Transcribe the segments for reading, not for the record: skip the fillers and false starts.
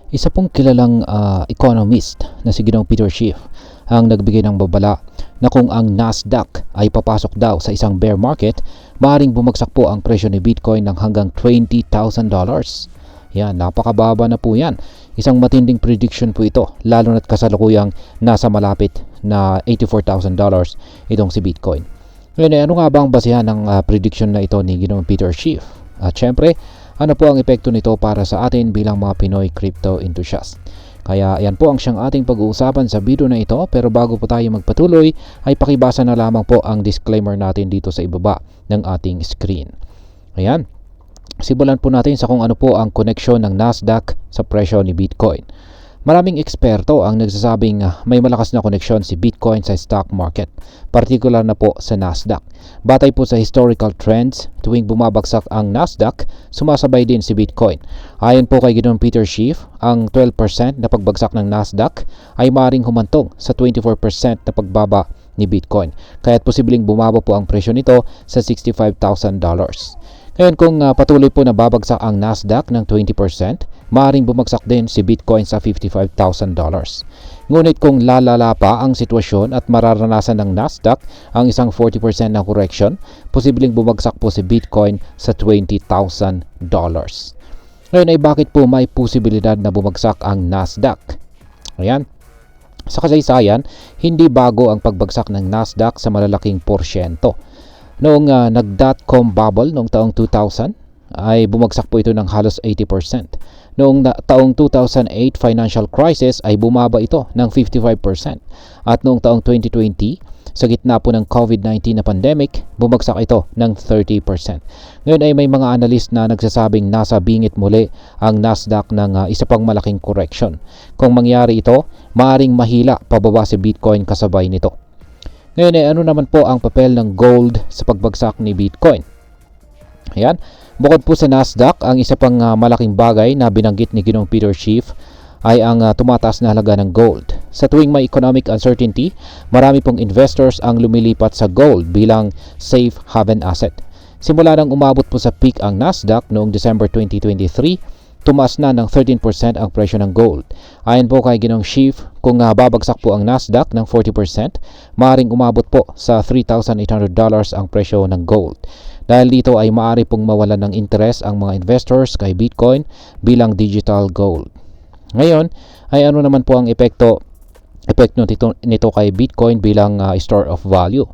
Isa pong kilalang economist na si Ginoong Peter Schiff ang nagbigay ng babala na kung ang Nasdaq ay papasok daw sa isang bear market, maaaring bumagsak po ang presyo ni Bitcoin ng hanggang $20,000. Yan, napakababa na po yan. Isang matinding prediction po ito, lalo na't kasalukuyang nasa malapit na $84,000 itong si Bitcoin. Ngayon, ano nga ba ang basehan ng prediction na ito ni Ginoong Peter Schiff? At syempre, ano po ang epekto nito para sa atin bilang mga Pinoy crypto enthusiast? Kaya yan po ang siyang ating pag-uusapan sa video na ito, pero bago po tayo magpatuloy ay pakibasa na lamang po ang disclaimer natin dito sa ibaba ng ating screen. Ayan, simulan po natin sa kung ano po ang koneksyon ng Nasdaq sa presyo ni Bitcoin. Maraming eksperto ang nagsasabing may malakas na koneksyon si Bitcoin sa stock market, partikular na po sa Nasdaq. Batay po sa historical trends, tuwing bumabagsak ang Nasdaq, sumasabay din si Bitcoin. Ayon po kay Ginoong Peter Schiff, ang 12% na pagbagsak ng Nasdaq ay maaaring humantong sa 24% na pagbaba ni Bitcoin. Kaya't posibleng bumaba po ang presyo nito sa $65,000. Ngayon, kung patuloy po na babagsak ang Nasdaq ng 20%, maaaring bumagsak din si Bitcoin sa $55,000. Ngunit kung lalala pa ang sitwasyon at mararanasan ng Nasdaq ang isang 40% na correction, posibleng bumagsak po si Bitcoin sa $20,000. Ngayon ay bakit po may posibilidad na bumagsak ang Nasdaq? Ayan. Sa kasaysayan, hindi bago ang pagbagsak ng Nasdaq sa malalaking porsyento. Noong nag-dot-com bubble noong taong 2000 ay bumagsak po ito ng halos 80%. Noong taong 2008 financial crisis ay bumaba ito ng 55%. At noong taong 2020, sa gitna po ng COVID-19 na pandemic, bumagsak ito ng 30%. Ngayon ay may mga analyst na nagsasabing nasa bingit muli ang Nasdaq ng isa pang malaking correction. Kung mangyari ito, maaaring mahila pababa si Bitcoin kasabay nito. Ngayon ay ano naman po ang papel ng gold sa pagbagsak ni Bitcoin? Ayan. Bukod po sa Nasdaq, ang isa pang malaking bagay na binanggit ni Ginoong Peter Schiff ay ang tumataas na halaga ng gold. Sa tuwing may economic uncertainty, marami pong investors ang lumilipat sa gold bilang safe haven asset. Simula nang umabot po sa peak ang Nasdaq noong December 2023, tumaas na ng 13% ang presyo ng gold. Ayon po kay Ginoong Schiff, kung babagsak po ang Nasdaq ng 40%, maaaring umabot po sa $3,800 ang presyo ng gold. Dahil dito ay maaari pong mawalan ng interest ang mga investors kay Bitcoin bilang digital gold. Ngayon ay ano naman po ang epekto nito kay Bitcoin bilang store of value.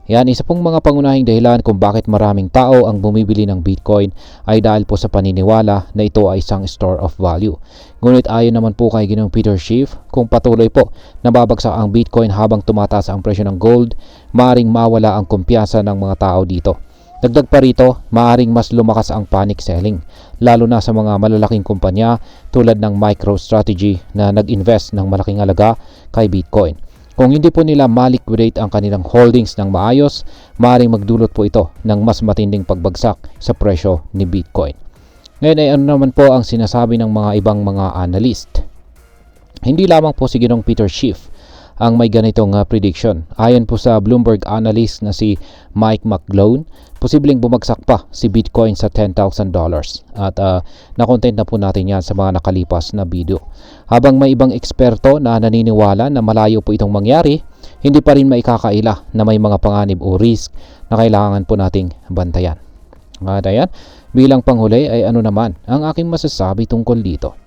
Yan, isa pong mga pangunahing dahilan kung bakit maraming tao ang bumibili ng Bitcoin ay dahil po sa paniniwala na ito ay isang store of value. Ngunit ayon naman po kay Ginoong Peter Schiff, kung patuloy po na babagsak ang Bitcoin habang tumataas ang presyo ng gold, maaaring mawala ang kumpiyansa ng mga tao dito. Dagdag pa rito, maaaring mas lumakas ang panic selling, lalo na sa mga malalaking kumpanya tulad ng MicroStrategy na nag-invest ng malaking halaga kay Bitcoin. Kung hindi po nila ma-liquidate ang kanilang holdings ng maayos, maaaring magdulot po ito ng mas matinding pagbagsak sa presyo ni Bitcoin. Ngayon ay ano naman po ang sinasabi ng mga ibang mga analyst? Hindi lamang po si Ginoong Peter Schiff ang may ganitong prediction. Ayon po sa Bloomberg analyst na si Mike McGlone, posibleng bumagsak pa si Bitcoin sa $10,000. At na-content na po natin yan sa mga nakalipas na video. Habang may ibang eksperto na naniniwala na malayo po itong mangyari, hindi pa rin maikakaila na may mga panganib o risk na kailangan po nating bantayan. At ayan, bilang panghuli ay ano naman ang aking masasabi tungkol dito.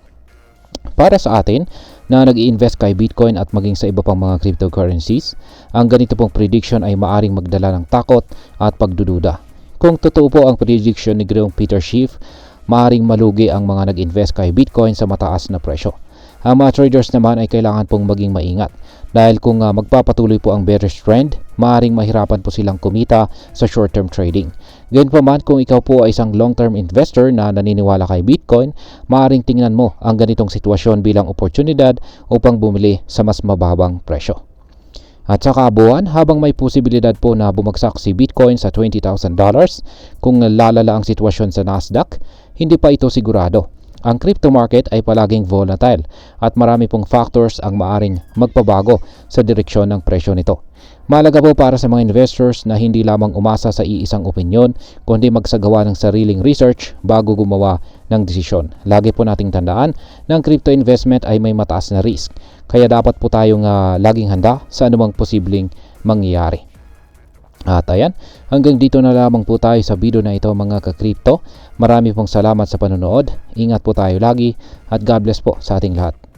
Para sa atin na nag-i-invest kay Bitcoin at maging sa iba pang mga cryptocurrencies, ang ganito pong prediction ay maaring magdala ng takot at pagdududa. Kung totoo po ang prediction ni Ginoong Peter Schiff, maaring malugi ang mga nag-invest kay Bitcoin sa mataas na presyo. Ang mga traders naman ay kailangan pong maging maingat dahil kung magpapatuloy po ang bearish trend, maaaring mahirapan po silang kumita sa short-term trading. Gayunpaman, kung ikaw po ay isang long-term investor na naniniwala kay Bitcoin, maaaring tingnan mo ang ganitong sitwasyon bilang oportunidad upang bumili sa mas mababang presyo. At sa kabuuan, habang may posibilidad po na bumagsak si Bitcoin sa $20,000, kung lalala ang sitwasyon sa Nasdaq, hindi pa ito sigurado. Ang crypto market ay palaging volatile at marami pong factors ang maaring magpabago sa direksyon ng presyo nito. Mahalaga po para sa mga investors na hindi lamang umasa sa iisang opinyon, kundi magsagawa ng sariling research bago gumawa ng desisyon. Lagi po nating tandaan na ang crypto investment ay may mataas na risk. Kaya dapat po tayong laging handa sa anumang posibleng mangyayari. At ayan, hanggang dito na lamang po tayo sa video na ito mga ka-crypto. Marami pong salamat sa panonood. Ingat po tayo lagi at God bless po sa ating lahat.